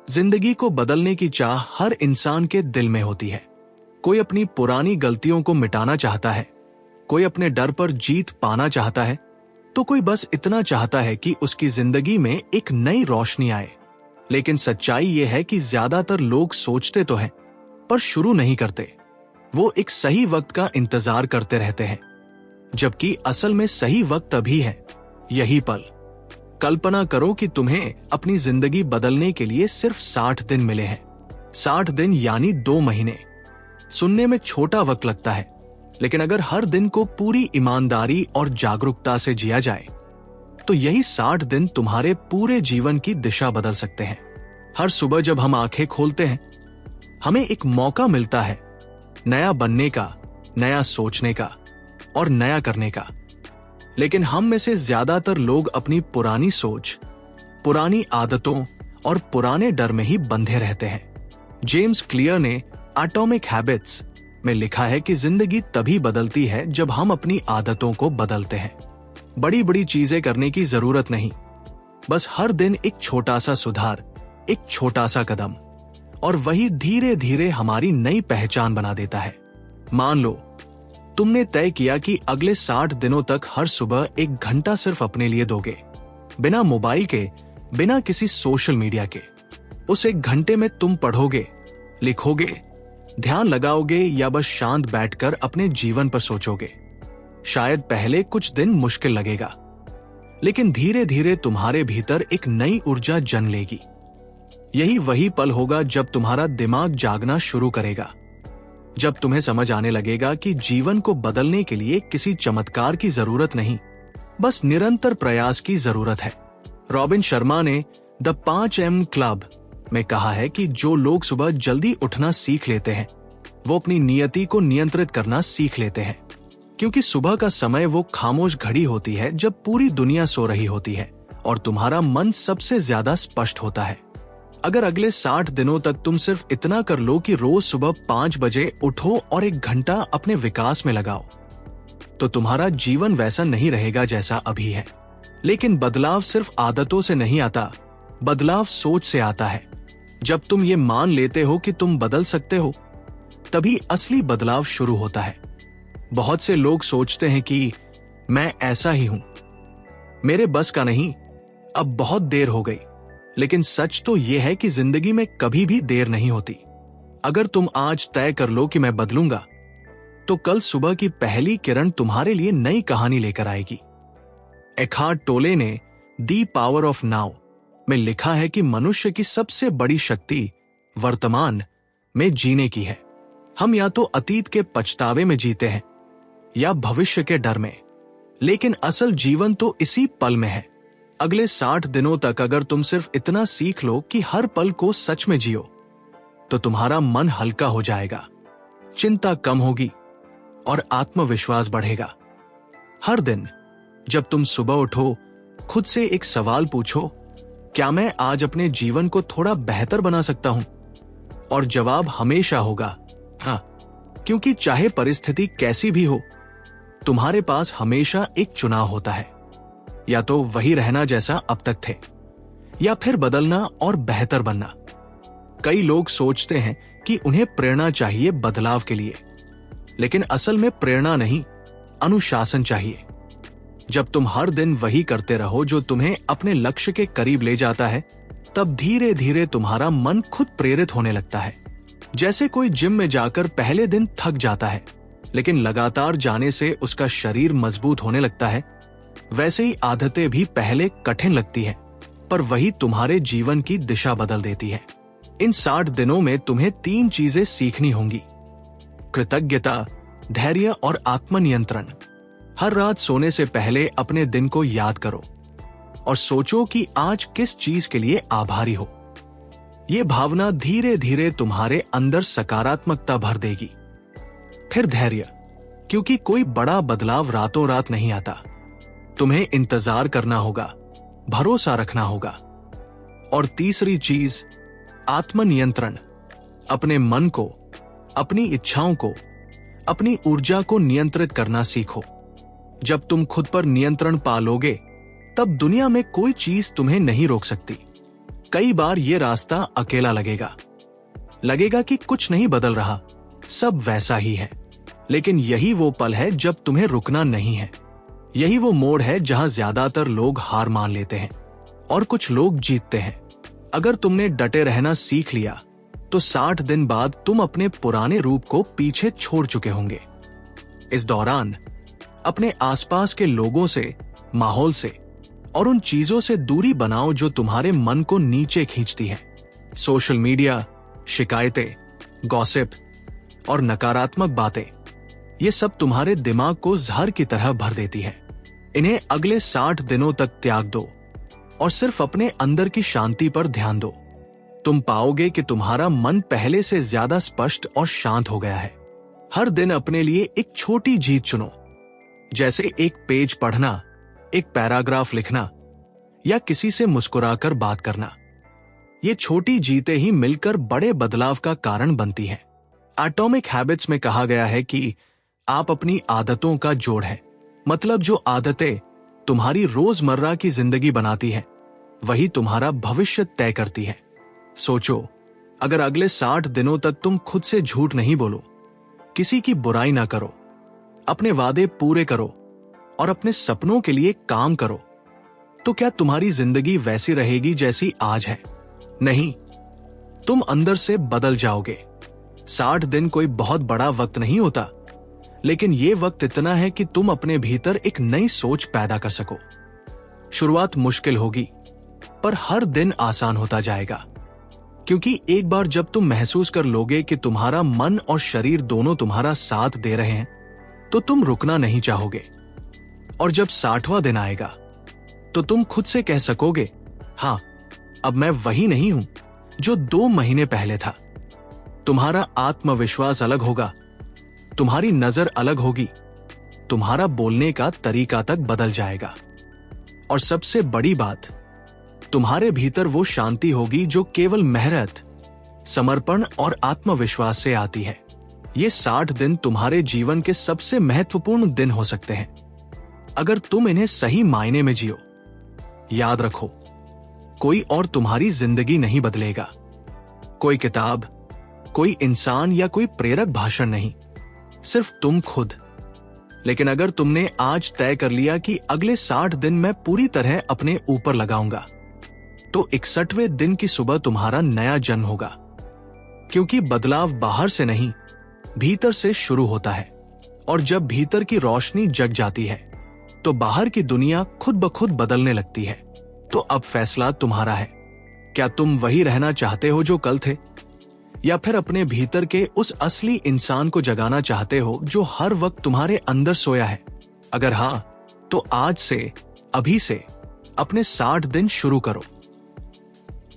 जिंदगी को बदलने की चाह हर इंसान के दिल में होती है। कोई अपनी पुरानी गलतियों को मिटाना चाहता है, कोई अपने डर पर जीत पाना चाहता है, तो कोई बस इतना चाहता है कि उसकी जिंदगी में एक नई रोशनी आए। लेकिन सच्चाई यह है कि ज्यादातर लोग सोचते तो हैं, पर शुरू नहीं करते। वो एक सही वक्त का इंतजार करते रहते हैं, जबकि असल में सही वक्त अभी है, यही पल। कल्पना करो कि तुम्हें अपनी जिंदगी बदलने के लिए सिर्फ 60 दिन मिले हैं। 60 दिन यानी 2 महीने। सुनने में छोटा वक्त लगता है, लेकिन अगर हर दिन को पूरी ईमानदारी और जागरूकता से जिया जाए, तो यही 60 दिन तुम्हारे पूरे जीवन की दिशा बदल सकते हैं। हर सुबह जब हम आंखें खोलते हैं, हमें एक मौका मिलता है नया बनने का, नया सोचने का और नया करने का। लेकिन हम में से ज्यादातर लोग अपनी पुरानी सोच, पुरानी आदतों और पुराने डर में ही बंधे रहते हैं। जेम्स क्लियर ने एटॉमिक हैबिट्स में लिखा है कि जिंदगी तभी बदलती है जब हम अपनी आदतों को बदलते हैं। बड़ी बड़ी चीजें करने की जरूरत नहीं, बस हर दिन एक छोटा सा सुधार, एक छोटा सा कदम, और वही धीरे धीरे हमारी नई पहचान बना देता है। मान लो तुमने तय किया कि अगले 60 दिनों तक हर सुबह 1 घंटा सिर्फ अपने लिए दोगे, बिना मोबाइल के, बिना किसी सोशल मीडिया के। उस 1 घंटे में तुम पढ़ोगे, लिखोगे, ध्यान लगाओगे या बस शांत बैठकर अपने जीवन पर सोचोगे। शायद पहले कुछ दिन मुश्किल लगेगा, लेकिन धीरे धीरे तुम्हारे भीतर एक नई ऊर्जा जन्म लेगी। यही वही पल होगा जब तुम्हारा दिमाग जागना शुरू करेगा, जब तुम्हें समझ आने लगेगा कि जीवन को बदलने के लिए किसी चमत्कार की जरूरत नहीं, बस निरंतर प्रयास की जरूरत है। रॉबिन शर्मा ने द 5M क्लब में कहा है कि जो लोग सुबह जल्दी उठना सीख लेते हैं, वो अपनी नियति को नियंत्रित करना सीख लेते हैं। क्योंकि सुबह का समय वो खामोश घड़ी होती है जब पूरी दुनिया सो रही होती है और तुम्हारा मन सबसे ज्यादा स्पष्ट होता है। अगर अगले 60 दिनों तक तुम सिर्फ इतना कर लो कि रोज सुबह 5 बजे उठो और 1 घंटा अपने विकास में लगाओ, तो तुम्हारा जीवन वैसा नहीं रहेगा जैसा अभी है। लेकिन बदलाव सिर्फ आदतों से नहीं आता, बदलाव सोच से आता है। जब तुम ये मान लेते हो कि तुम बदल सकते हो, तभी असली बदलाव शुरू होता है। बहुत से लोग सोचते हैं कि मैं ऐसा ही हूं, मेरे बस का नहीं, अब बहुत देर हो गई। लेकिन सच तो यह है कि जिंदगी में कभी भी देर नहीं होती। अगर तुम आज तय कर लो कि मैं बदलूंगा, तो कल सुबह की पहली किरण तुम्हारे लिए नई कहानी लेकर आएगी। एखार्ट टोले ने दी पावर ऑफ नाउ में लिखा है कि मनुष्य की सबसे बड़ी शक्ति वर्तमान में जीने की है। हम या तो अतीत के पछतावे में जीते हैं या भविष्य के डर में, लेकिन असल जीवन तो इसी पल में है। अगले 60 दिनों तक अगर तुम सिर्फ इतना सीख लो कि हर पल को सच में जियो, तो तुम्हारा मन हल्का हो जाएगा, चिंता कम होगी और आत्मविश्वास बढ़ेगा। हर दिन जब तुम सुबह उठो, खुद से एक सवाल पूछो, क्या मैं आज अपने जीवन को थोड़ा बेहतर बना सकता हूं? और जवाब हमेशा होगा हाँ, क्योंकि चाहे परिस्थिति कैसी भी हो, तुम्हारे पास हमेशा एक चुनाव होता है। या तो वही रहना जैसा अब तक थे, या फिर बदलना और बेहतर बनना। कई लोग सोचते हैं कि उन्हें प्रेरणा चाहिए बदलाव के लिए, लेकिन असल में प्रेरणा नहीं, अनुशासन चाहिए। जब तुम हर दिन वही करते रहो जो तुम्हें अपने लक्ष्य के करीब ले जाता है, तब धीरे धीरे तुम्हारा मन खुद प्रेरित होने लगता है। जैसे कोई जिम में जाकर पहले दिन थक जाता है, लेकिन लगातार जाने से उसका शरीर मजबूत होने लगता है, वैसे ही आदतें भी पहले कठिन लगती हैं, पर वही तुम्हारे जीवन की दिशा बदल देती है। इन 60 दिनों में तुम्हें 3 चीजें सीखनी होंगी: कृतज्ञता, धैर्य और आत्मनियंत्रण। हर रात सोने से पहले अपने दिन को याद करो और सोचो कि आज किस चीज के लिए आभारी हो। ये भावना धीरे धीरे तुम्हारे अंदर सकारात्मकता भर देगी। फिर धैर्य, क्योंकि कोई बड़ा बदलाव रातों रात नहीं आता। तुम्हें इंतजार करना होगा, भरोसा रखना होगा। और तीसरी चीज, आत्मनियंत्रण। अपने मन को, अपनी इच्छाओं को, अपनी ऊर्जा को नियंत्रित करना सीखो। जब तुम खुद पर नियंत्रण पा लोगे, तब दुनिया में कोई चीज तुम्हें नहीं रोक सकती। कई बार ये रास्ता अकेला लगेगा कि कुछ नहीं बदल रहा, सब वैसा ही है। लेकिन यही वो पल है जब तुम्हें रुकना नहीं है। यही वो मोड़ है जहां ज्यादातर लोग हार मान लेते हैं और कुछ लोग जीतते हैं। अगर तुमने डटे रहना सीख लिया तो 60 दिन बाद तुम अपने पुराने रूप को पीछे छोड़ चुके होंगे। इस दौरान अपने आसपास के लोगों से, माहौल से और उन चीजों से दूरी बनाओ जो तुम्हारे मन को नीचे खींचती हैं। सोशल मीडिया, शिकायतें, गॉसिप और नकारात्मक बातें, ये सब तुम्हारे दिमाग को जहर की तरह भर देती है। इन्हें अगले 60 दिनों तक त्याग दो और सिर्फ अपने अंदर की शांति पर ध्यान दो। तुम पाओगे कि तुम्हारा मन पहले से ज्यादा स्पष्ट और शांत हो गया है। हर दिन अपने लिए एक छोटी जीत चुनो, जैसे एक पेज पढ़ना, एक पैराग्राफ लिखना या किसी से मुस्कुराकर बात करना। ये छोटी जीतें ही मिलकर बड़े बदलाव का कारण बनती हैं। एटॉमिक हैबिट्स में कहा गया है कि आप अपनी आदतों का जोड़ है। मतलब जो आदतें तुम्हारी रोजमर्रा की जिंदगी बनाती हैं, वही तुम्हारा भविष्य तय करती है। सोचो, अगर अगले 60 दिनों तक तुम खुद से झूठ नहीं बोलो, किसी की बुराई ना करो, अपने वादे पूरे करो और अपने सपनों के लिए काम करो, तो क्या तुम्हारी जिंदगी वैसी रहेगी जैसी आज है? नहीं, तुम अंदर से बदल जाओगे। 60 दिन कोई बहुत बड़ा वक्त नहीं होता, लेकिन ये वक्त इतना है कि तुम अपने भीतर एक नई सोच पैदा कर सको। शुरुआत मुश्किल होगी, पर हर दिन आसान होता जाएगा, क्योंकि एक बार जब तुम महसूस कर लोगे कि तुम्हारा मन और शरीर दोनों तुम्हारा साथ दे रहे हैं, तो तुम रुकना नहीं चाहोगे। और जब 60वां दिन आएगा, तो तुम खुद से कह सकोगे, हाँ, अब मैं वही नहीं हूं जो 2 महीने पहले था। तुम्हारा आत्मविश्वास अलग होगा, तुम्हारी नजर अलग होगी, तुम्हारा बोलने का तरीका तक बदल जाएगा। और सबसे बड़ी बात, तुम्हारे भीतर वो शांति होगी जो केवल मेहनत, समर्पण और आत्मविश्वास से आती है। ये 60 दिन तुम्हारे जीवन के सबसे महत्वपूर्ण दिन हो सकते हैं, अगर तुम इन्हें सही मायने में जियो। याद रखो, कोई और तुम्हारी जिंदगी नहीं बदलेगा। कोई किताब, कोई इंसान या कोई प्रेरक भाषण नहीं, सिर्फ तुम खुद। लेकिन अगर तुमने आज तय कर लिया कि अगले 60 दिन मैं पूरी तरह अपने ऊपर लगाऊंगा, तो 61वें दिन की सुबह तुम्हारा नया जन्म होगा। क्योंकि बदलाव बाहर से नहीं, भीतर से शुरू होता है। और जब भीतर की रोशनी जग जाती है, तो बाहर की दुनिया खुद ब खुद बदलने लगती है। तो अब फैसला तुम्हारा है। क्या तुम वही रहना चाहते हो जो कल थे, या फिर अपने भीतर के उस असली इंसान को जगाना चाहते हो जो हर वक्त तुम्हारे अंदर सोया है? अगर हाँ, तो आज से, अभी से अपने 60 दिन शुरू करो।